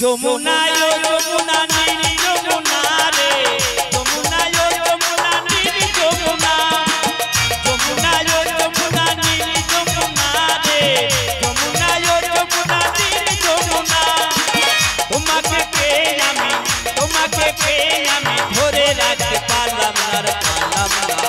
যমুনা ও যমুনা নীল যমুনা রে যমুনা ও যমুনা নীল যমুনা যমুনা ও যমুনা নীল যমুনা রে যমুনা ও যমুনা নীল যমুনা তোমাকে পেয়ে আমি ধরে রাখতে পারলাম না রে পারলাম না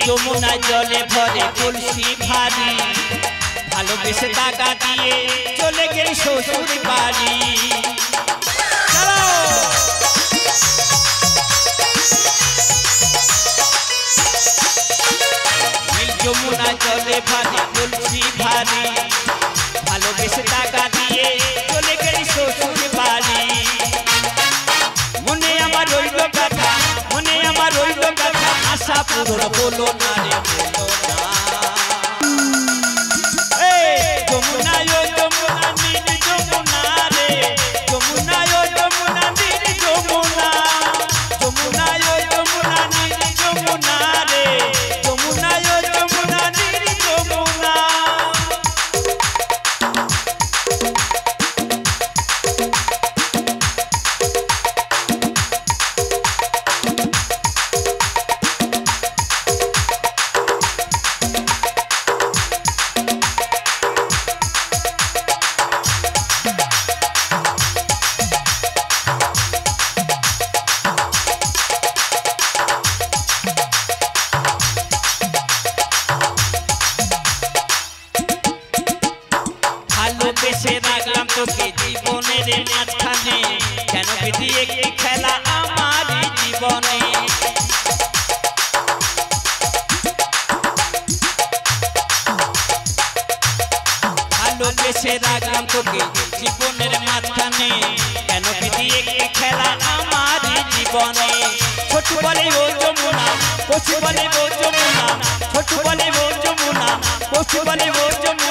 যমুনা জলে ভরে কলসি ভারী ভালোবেসে টাকা দিয়ে চলে গেলি শ্বশুর বাড়ি যমুনা জলে ভরে কলসি ভারী ভালোবেসে টাকা দিয়ে চলে গেলি শ্বশুর বাড়ি মনে আমার রইল কথা আশা পূরণ হলো না রে যমুনা ও যমুনা নীল যমুনা রে যমুনা ও যমুনা নীল যমুনা যমুনা ও যমুনা নীল যমুনা রে যমুনা ও যমুনা নীল যমুনা ভালোবেসে রাখলাম তোকে জীবনের মাঝখানে কেন বিধি একটি খেলা আমার জীবনে ভালোবেসে রাখলাম তোকে জীবনের মাঝখানে কেন বিধি একটি খেলা আমার জীবনে ছোট বলে ও যমুনা কচু বলে ও যমুনা ছোট বলে ও যমুনা কচু বলে ও যমুনা